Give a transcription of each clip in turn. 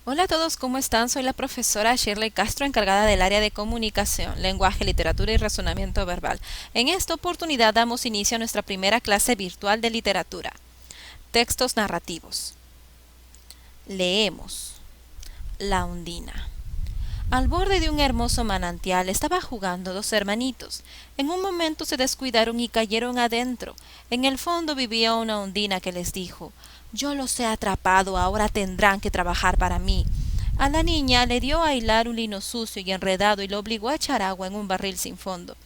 Hola a todos, ¿cómo están? Soy la profesora Shirley Castro, encargada del área de comunicación, lenguaje, literatura y razonamiento verbal. En esta oportunidad damos inicio a nuestra primera clase virtual de literatura. Textos narrativos. Leemos. La Ondina. Al borde de un hermoso manantial estaba jugando dos hermanitos. En un momento se descuidaron y cayeron adentro. En el fondo vivía una ondina que les dijo: «Yo los he atrapado, ahora tendrán que trabajar para mí». A la niña le dio a hilar un lino sucio y enredado y lo obligó a echar agua en un barril sin fondo.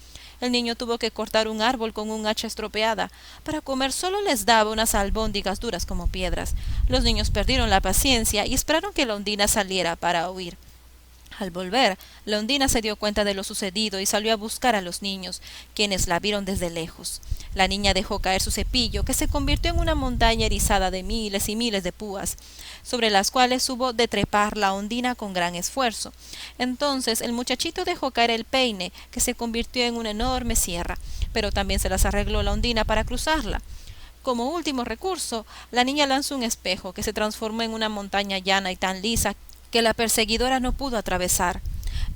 El niño tuvo que cortar un árbol con un hacha estropeada. Para comer solo les daba unas albóndigas duras como piedras. Los niños perdieron la paciencia y esperaron que la ondina saliera para huir. Al volver, la ondina se dio cuenta de lo sucedido y salió a buscar a los niños, quienes la vieron desde lejos. La niña dejó caer su cepillo, que se convirtió en una montaña erizada de miles y miles de púas, sobre las cuales hubo de trepar la ondina con gran esfuerzo. Entonces el muchachito dejó caer el peine, que se convirtió en una enorme sierra, pero también se las arregló la ondina para cruzarla. Como último recurso, la niña lanzó un espejo, que se transformó en una montaña llana y tan lisa que la perseguidora no pudo atravesar.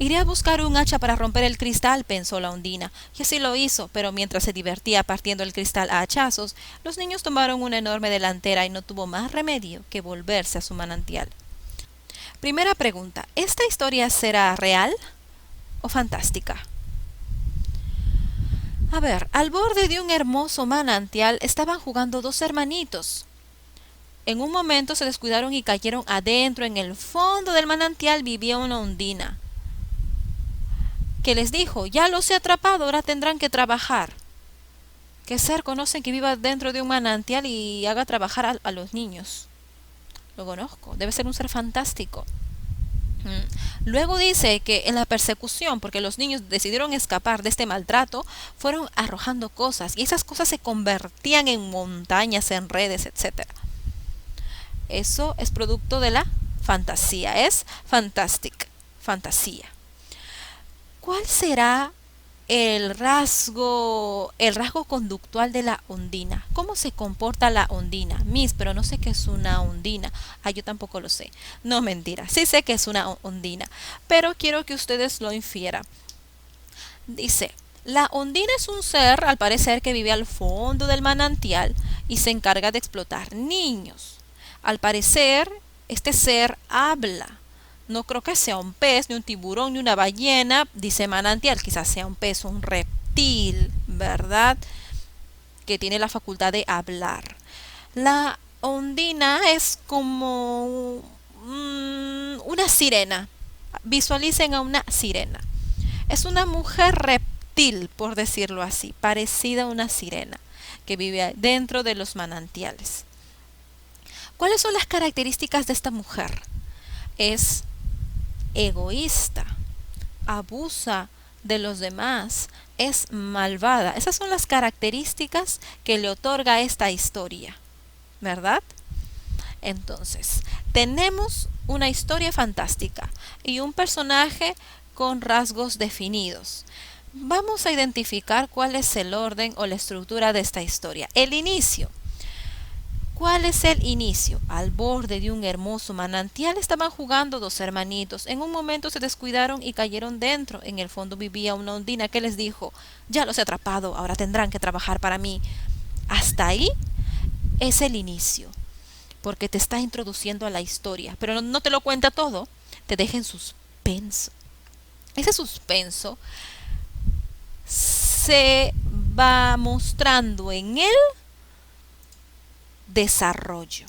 «Iré a buscar un hacha para romper el cristal», pensó la ondina, y así lo hizo, pero mientras se divertía partiendo el cristal a hachazos, los niños tomaron una enorme delantera y no tuvo más remedio que volverse a su manantial. Primera pregunta: ¿esta historia será real o fantástica? A ver, al borde de un hermoso manantial estaban jugando dos hermanitos. En un momento se descuidaron y cayeron adentro. En el fondo del manantial vivía una ondina, que les dijo: «Ya los he atrapado, ahora tendrán que trabajar». ¿Qué ser conocen que viva dentro de un manantial y haga trabajar a los niños? Lo conozco, debe ser un ser fantástico. Luego dice que en la persecución, porque los niños decidieron escapar de este maltrato, fueron arrojando cosas y esas cosas se convertían en montañas, en redes, etcétera. Eso es producto de la fantasía, es fantastic, fantasía. ¿Cuál será el rasgo conductual de la ondina? ¿Cómo se comporta la ondina? Pero no sé qué es una ondina. Yo tampoco lo sé. No, mentira. Sí sé que es una ondina, pero quiero que ustedes lo infieran. Dice: la ondina es un ser, al parecer, que vive al fondo del manantial y se encarga de explotar niños. Al parecer, este ser habla. No creo que sea un pez, ni un tiburón, ni una ballena, dice manantial. Quizás sea un pez, un reptil, ¿verdad? Que tiene la facultad de hablar. La ondina es como una sirena. Visualicen a una sirena. Es una mujer reptil, por decirlo así, parecida a una sirena, que vive dentro de los manantiales. ¿Cuáles son las características de esta mujer? Es egoísta, abusa de los demás, es malvada. Esas son las características que le otorga esta historia, ¿verdad? Entonces, tenemos una historia fantástica y un personaje con rasgos definidos. Vamos a identificar cuál es el orden o la estructura de esta historia. El inicio. ¿Cuál es el inicio? Al borde de un hermoso manantial estaban jugando dos hermanitos. En un momento se descuidaron y cayeron dentro. En el fondo vivía una ondina que les dijo: «Ya los he atrapado, ahora tendrán que trabajar para mí». Hasta ahí es el inicio, porque te está introduciendo a la historia, pero no te lo cuenta todo, te deja en suspenso. Ese suspenso se va mostrando en el desarrollo.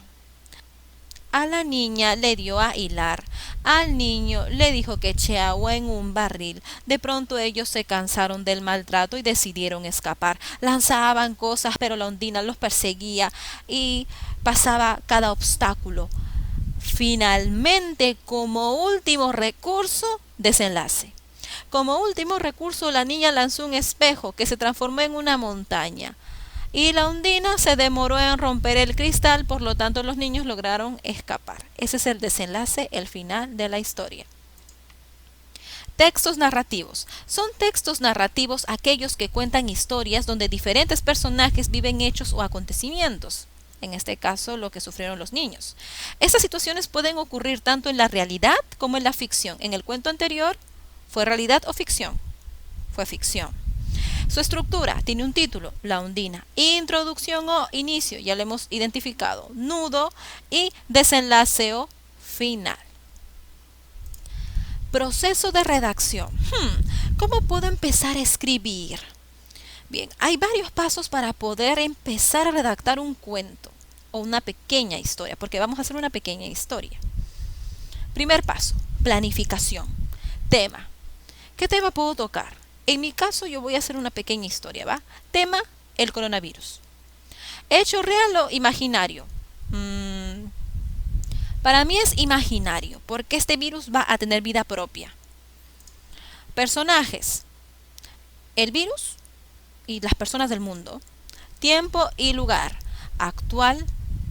A la niña le dio a hilar, al niño le dijo que eche agua en un barril. De pronto ellos se cansaron del maltrato y decidieron escapar. Lanzaban cosas, pero la ondina los perseguía y pasaba cada obstáculo. Finalmente, como último recurso, desenlace. Como último recurso, la niña lanzó un espejo que se transformó en una montaña. Y la ondina se demoró en romper el cristal, por lo tanto los niños lograron escapar. Ese es el desenlace, el final de la historia. Textos narrativos. Son textos narrativos aquellos que cuentan historias donde diferentes personajes viven hechos o acontecimientos. en este caso lo que sufrieron los niños. Estas situaciones pueden ocurrir tanto en la realidad como en la ficción. En el cuento anterior, ¿fue realidad o ficción? Fue ficción. Su estructura tiene un título, La Undina, introducción o inicio, ya lo hemos identificado, nudo y desenlace o final. Proceso de redacción. ¿Cómo puedo empezar a escribir? Bien, hay varios pasos para poder empezar a redactar un cuento o una pequeña historia, porque vamos a hacer una pequeña historia. Primer paso, planificación. Tema. ¿Qué tema puedo tocar? En mi caso yo voy a hacer una pequeña historia, ¿va? Tema, el coronavirus. ¿Hecho real o imaginario? Para mí es imaginario, porque este virus va a tener vida propia. Personajes. El virus y las personas del mundo. Tiempo y lugar. Actual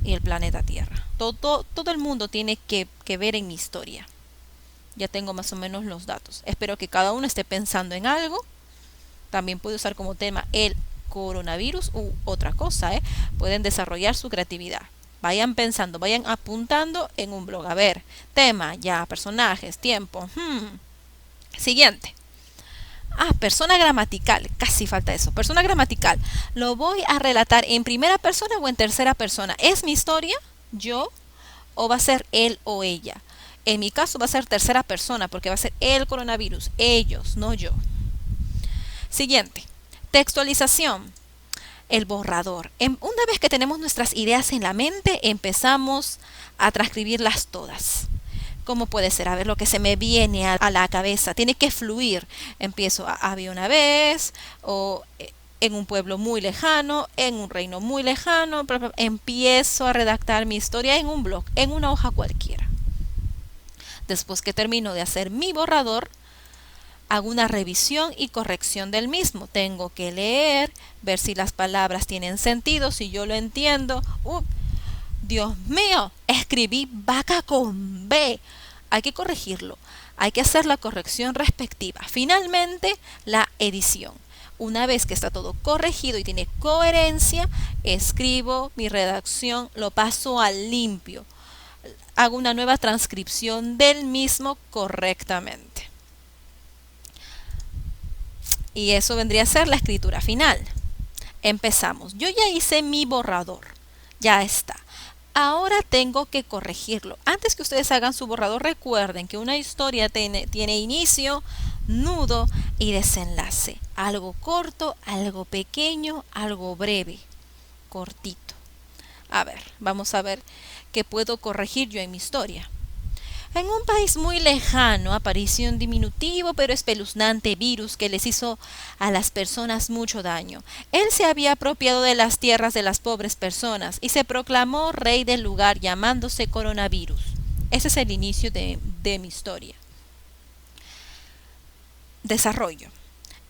y el planeta Tierra. Todo el mundo tiene que ver en mi historia. Ya tengo más o menos los datos. Espero que cada uno esté pensando en algo. También puede usar como tema el coronavirus u otra cosa. Pueden desarrollar su creatividad. Vayan pensando, vayan apuntando en un blog. A ver, tema, ya, personajes, tiempo. Siguiente. Persona gramatical. Casi falta eso. Persona gramatical. ¿Lo voy a relatar en primera persona o en tercera persona? ¿Es mi historia? ¿Yo? ¿O va a ser él o ella? En mi caso va a ser tercera persona porque va a ser el coronavirus. Ellos, no yo. Siguiente. Textualización. El borrador. Una vez que tenemos nuestras ideas en la mente, empezamos a transcribirlas todas. ¿Cómo puede ser? A ver lo que se me viene a la cabeza. Tiene que fluir. Empiezo, había una vez, o en un pueblo muy lejano, en un reino muy lejano. Empiezo a redactar mi historia en un blog, en una hoja cualquiera. Después que termino de hacer mi borrador, hago una revisión y corrección del mismo. Tengo que leer, ver si las palabras tienen sentido, si yo lo entiendo. Dios mío, escribí vaca con B. Hay que corregirlo. Hay que hacer la corrección respectiva. Finalmente, la edición. Una vez que está todo corregido y tiene coherencia, escribo mi redacción, lo paso al limpio. Hago una nueva transcripción del mismo correctamente. Y eso vendría a ser la escritura final. Empezamos. Yo ya hice mi borrador. Ya está. Ahora tengo que corregirlo. Antes que ustedes hagan su borrador, recuerden que una historia tiene inicio, nudo y desenlace. Algo corto, algo pequeño, algo breve. Cortito. A ver, vamos a ver qué puedo corregir yo en mi historia. En un país muy lejano apareció un diminutivo pero espeluznante virus que les hizo a las personas mucho daño. Él se había apropiado de las tierras de las pobres personas y se proclamó rey del lugar llamándose coronavirus. Ese es el inicio de mi historia. Desarrollo.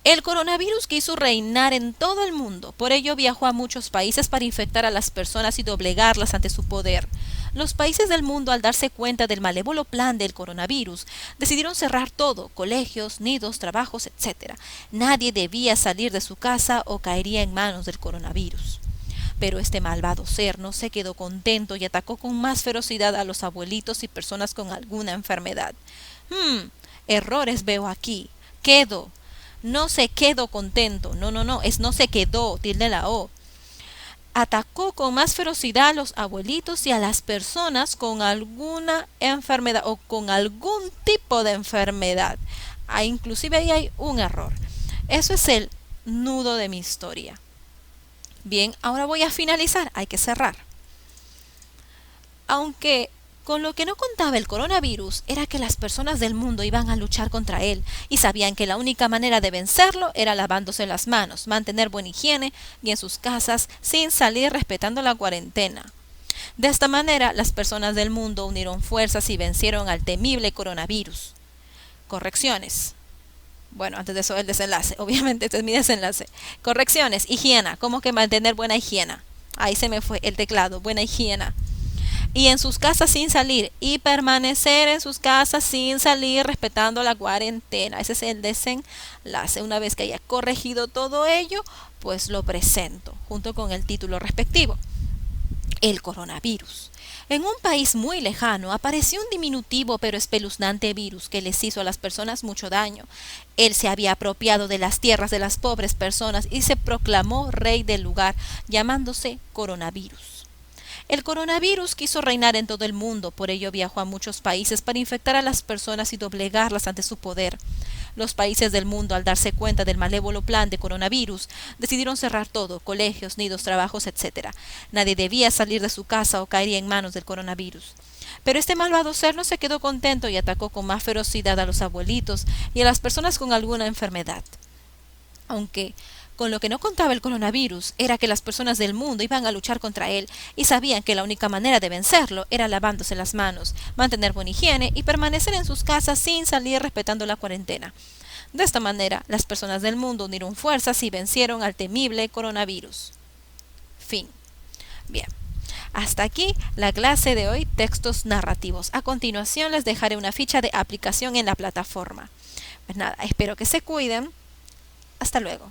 El coronavirus quiso reinar en todo el mundo, por ello viajó a muchos países para infectar a las personas y doblegarlas ante su poder. Los países del mundo, al darse cuenta del malévolo plan del coronavirus, decidieron cerrar todo, colegios, nidos, trabajos, etc. Nadie debía salir de su casa o caería en manos del coronavirus. Pero este malvado ser no se quedó contento y atacó con más ferocidad a los abuelitos y personas con alguna enfermedad. Errores veo aquí. No se quedó contento. No, es no se quedó, tilde la O. Atacó con más ferocidad a los abuelitos y a las personas con alguna enfermedad o con algún tipo de enfermedad. Inclusive ahí hay un error. Eso es el nudo de mi historia. Bien, ahora voy a finalizar. Hay que cerrar. Aunque con lo que no contaba el coronavirus era que las personas del mundo iban a luchar contra él y sabían que la única manera de vencerlo era lavándose las manos, mantener buena higiene y en sus casas sin salir respetando la cuarentena. De esta manera, las personas del mundo unieron fuerzas y vencieron al temible coronavirus. Correcciones. Bueno, antes de eso el desenlace. Obviamente este es mi desenlace. Correcciones. Higiene. ¿Cómo que mantener buena higiene? Ahí se me fue el teclado. Buena higiene. Y en sus casas sin salir, y permanecer en sus casas sin salir respetando la cuarentena. Ese es el desenlace. Una vez que haya corregido todo ello, pues lo presento junto con el título respectivo. el coronavirus. En un país muy lejano apareció un diminutivo pero espeluznante virus que les hizo a las personas mucho daño. Él se había apropiado de las tierras de las pobres personas y se proclamó rey del lugar, llamándose coronavirus. El coronavirus quiso reinar en todo el mundo, por ello viajó a muchos países para infectar a las personas y doblegarlas ante su poder. Los países del mundo, al darse cuenta del malévolo plan de coronavirus, decidieron cerrar todo, colegios, nidos, trabajos, etc. Nadie debía salir de su casa o caería en manos del coronavirus. Pero este malvado ser no se quedó contento y atacó con más ferocidad a los abuelitos y a las personas con alguna enfermedad. Aunque con lo que no contaba el coronavirus era que las personas del mundo iban a luchar contra él y sabían que la única manera de vencerlo era lavándose las manos, mantener buena higiene y permanecer en sus casas sin salir respetando la cuarentena. De esta manera, las personas del mundo unieron fuerzas y vencieron al temible coronavirus. Fin. Bien. Hasta aquí la clase de hoy, textos narrativos. A continuación les dejaré una ficha de aplicación en la plataforma. Pues nada, espero que se cuiden. Hasta luego.